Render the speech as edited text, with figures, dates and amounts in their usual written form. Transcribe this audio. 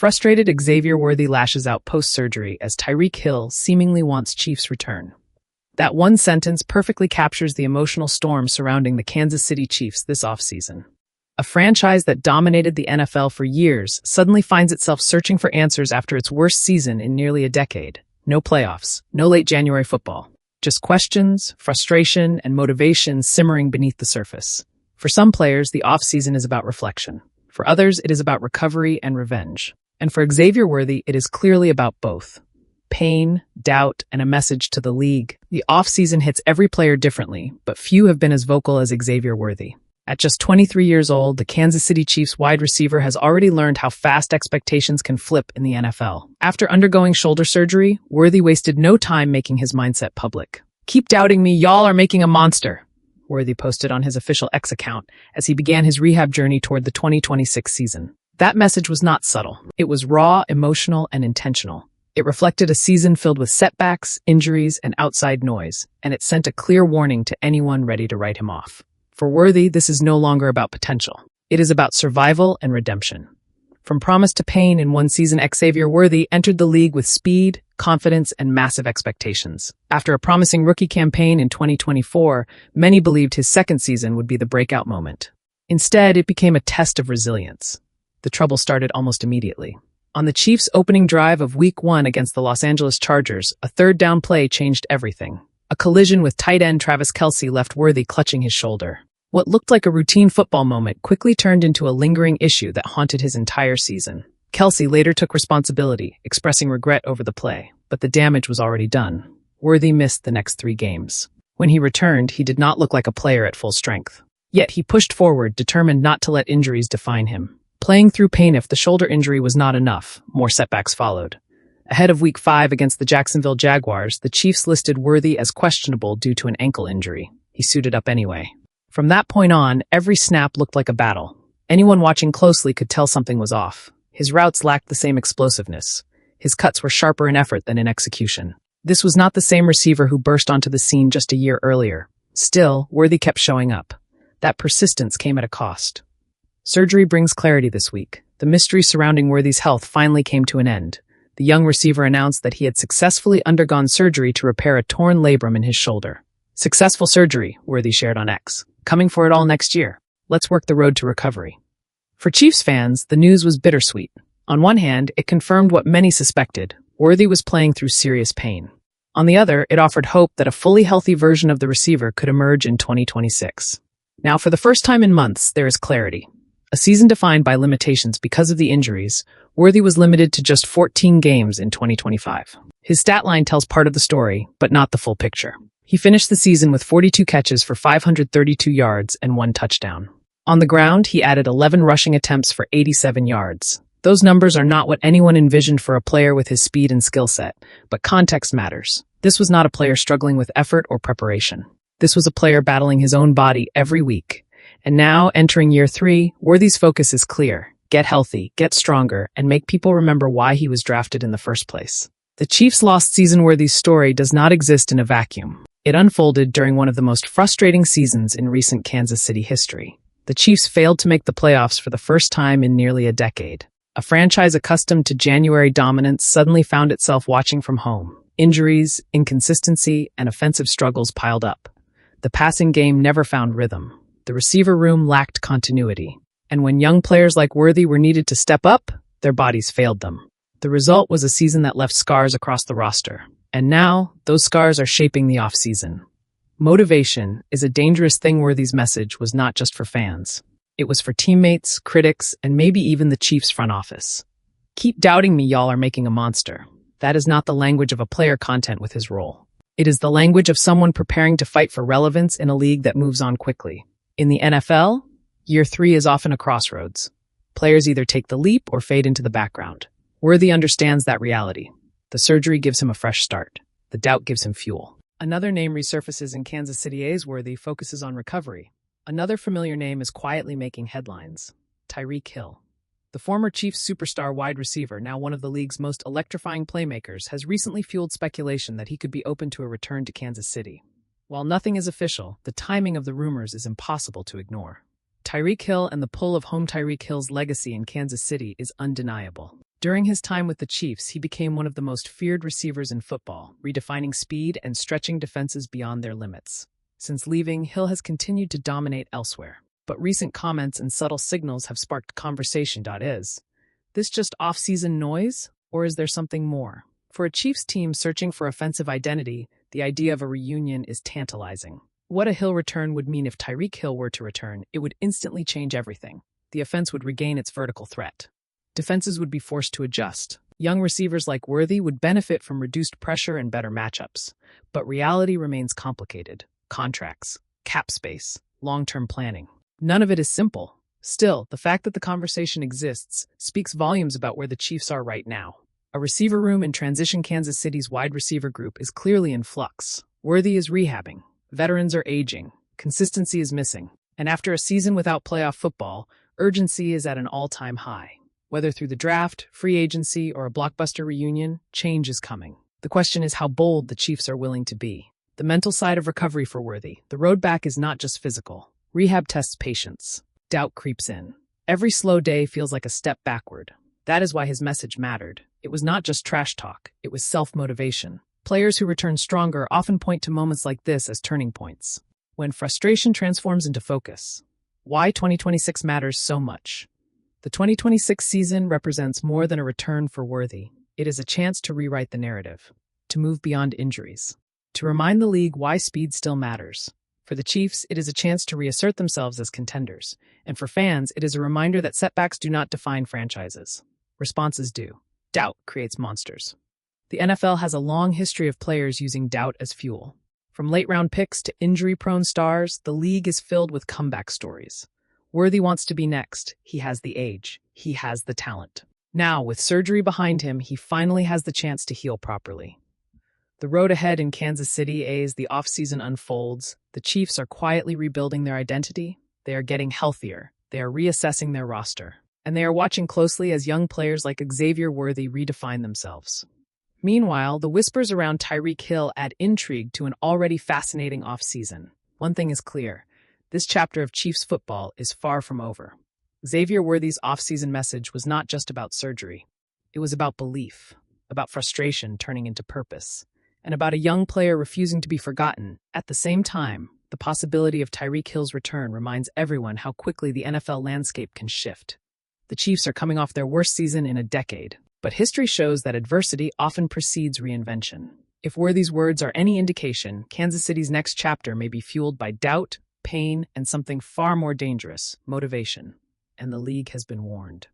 Frustrated, Xavier Worthy lashes out post-surgery as Tyreek Hill seemingly wants Chiefs' return. That one sentence perfectly captures the emotional storm surrounding the Kansas City Chiefs this offseason. A franchise that dominated the NFL for years suddenly finds itself searching for answers after its worst season in nearly a decade. No playoffs, no late January football. Just questions, frustration, and motivation simmering beneath the surface. For some players, the offseason is about reflection. For others, it is about recovery and revenge. And for Xavier Worthy, it is clearly about both. Pain, doubt, and a message to the league. The offseason hits every player differently, but few have been as vocal as Xavier Worthy. At just 23 years old, the Kansas City Chiefs wide receiver has already learned how fast expectations can flip in the NFL. After undergoing shoulder surgery, Worthy wasted no time making his mindset public. "Keep doubting me, y'all are making a monster," Worthy posted on his official X account as he began his rehab journey toward the 2026 season. That message was not subtle. It was raw, emotional, and intentional. It reflected a season filled with setbacks, injuries, and outside noise, and it sent a clear warning to anyone ready to write him off. For Worthy, this is no longer about potential. It is about survival and redemption. From promise to pain in one season, Xavier Worthy entered the league with speed, confidence, and massive expectations. After a promising rookie campaign in 2024, many believed his second season would be the breakout moment. Instead, it became a test of resilience. The trouble started almost immediately. On the Chiefs' opening drive of Week 1 against the Los Angeles Chargers, a third down play changed everything. A collision with tight end Travis Kelce left Worthy clutching his shoulder. What looked like a routine football moment quickly turned into a lingering issue that haunted his entire season. Kelce later took responsibility, expressing regret over the play, but the damage was already done. Worthy missed the next 3 games. When he returned, he did not look like a player at full strength. Yet he pushed forward, determined not to let injuries define him. Playing through pain. If the shoulder injury was not enough, more setbacks followed. Ahead of Week 5 against the Jacksonville Jaguars, the Chiefs listed Worthy as questionable due to an ankle injury. He suited up anyway. From that point on, every snap looked like a battle. Anyone watching closely could tell something was off. His routes lacked the same explosiveness. His cuts were sharper in effort than in execution. This was not the same receiver who burst onto the scene just a year earlier. Still, Worthy kept showing up. That persistence came at a cost. Surgery brings clarity this week. The mystery surrounding Worthy's health finally came to an end. The young receiver announced that he had successfully undergone surgery to repair a torn labrum in his shoulder. "Successful surgery," Worthy shared on X. "Coming for it all next year. Let's work the road to recovery." For Chiefs fans, the news was bittersweet. On one hand, it confirmed what many suspected. Worthy was playing through serious pain. On the other, it offered hope that a fully healthy version of the receiver could emerge in 2026. Now, for the first time in months, there is clarity. A season defined by limitations because of the injuries, Worthy was limited to just 14 games in 2025. His stat line tells part of the story, but not the full picture. He finished the season with 42 catches for 532 yards and 1 touchdown. On the ground, he added 11 rushing attempts for 87 yards. Those numbers are not what anyone envisioned for a player with his speed and skill set, but context matters. This was not a player struggling with effort or preparation. This was a player battling his own body every week. And now, entering year 3, Worthy's focus is clear. Get healthy, get stronger, and make people remember why he was drafted in the first place. The Chiefs' lost season Worthy's story does not exist in a vacuum. It unfolded during one of the most frustrating seasons in recent Kansas City history. The Chiefs failed to make the playoffs for the first time in nearly a decade. A franchise accustomed to January dominance suddenly found itself watching from home. Injuries, inconsistency, and offensive struggles piled up. The passing game never found rhythm. The receiver room lacked continuity. And when young players like Worthy were needed to step up, their bodies failed them. The result was a season that left scars across the roster. And now, those scars are shaping the offseason. Motivation is a dangerous thing. Worthy's message was not just for fans. It was for teammates, critics, and maybe even the Chiefs' front office. "Keep doubting me, y'all are making a monster." That is not the language of a player content with his role. It is the language of someone preparing to fight for relevance in a league that moves on quickly. In the NFL, year 3 is often a crossroads. Players either take the leap or fade into the background. Worthy understands that reality. The surgery gives him a fresh start. The doubt gives him fuel. Another name resurfaces in Kansas City's Worthy focuses on recovery. Another familiar name is quietly making headlines. Tyreek Hill. The former Chiefs superstar wide receiver, now one of the league's most electrifying playmakers, has recently fueled speculation that he could be open to a return to Kansas City. While nothing is official, the timing of the rumors is impossible to ignore. Tyreek Hill and the pull of home. Tyreek Hill's legacy in Kansas City is undeniable. During his time with the Chiefs, he became one of the most feared receivers in football, redefining speed and stretching defenses beyond their limits. Since leaving, Hill has continued to dominate elsewhere. But recent comments and subtle signals have sparked conversation. Is this just off-season noise, or is there something more? For a Chiefs team searching for offensive identity, the idea of a reunion is tantalizing. What a Hill return would mean if Tyreek Hill were to return, it would instantly change everything. The offense would regain its vertical threat. Defenses would be forced to adjust. Young receivers like Worthy would benefit from reduced pressure and better matchups. But reality remains complicated. Contracts, cap space, long-term planning. None of it is simple. Still, the fact that the conversation exists speaks volumes about where the Chiefs are right now. A receiver room in transition. Kansas City's wide receiver group is clearly in flux. Worthy is rehabbing. Veterans are aging. Consistency is missing. And after a season without playoff football, urgency is at an all-time high. Whether through the draft, free agency, or a blockbuster reunion, change is coming. The question is how bold the Chiefs are willing to be. The mental side of recovery for Worthy. The road back is not just physical. Rehab tests patience. Doubt creeps in. Every slow day feels like a step backward. That is why his message mattered. It was not just trash talk. It was self-motivation. Players who return stronger often point to moments like this as turning points. When frustration transforms into focus. Why 2026 matters so much. The 2026 season represents more than a return for Worthy. It is a chance to rewrite the narrative, to move beyond injuries, to remind the league why speed still matters. For the Chiefs, it is a chance to reassert themselves as contenders. And for fans, it is a reminder that setbacks do not define franchises. Responses do. Doubt creates monsters. The NFL has a long history of players using doubt as fuel. From late-round picks to injury-prone stars, the league is filled with comeback stories. Worthy wants to be next. He has the age. He has the talent. Now, with surgery behind him, he finally has the chance to heal properly. The road ahead in Kansas City as the offseason unfolds, the Chiefs are quietly rebuilding their identity. They are getting healthier. They are reassessing their roster. And they are watching closely as young players like Xavier Worthy redefine themselves. Meanwhile, the whispers around Tyreek Hill add intrigue to an already fascinating offseason. One thing is clear. This chapter of Chiefs football is far from over. Xavier Worthy's offseason message was not just about surgery. It was about belief, about frustration turning into purpose, and about a young player refusing to be forgotten. At the same time, the possibility of Tyreek Hill's return reminds everyone how quickly the NFL landscape can shift. The Chiefs are coming off their worst season in a decade, but history shows that adversity often precedes reinvention. If Worthy's words are any indication, Kansas City's next chapter may be fueled by doubt, pain, and something far more dangerous, motivation. And the league has been warned.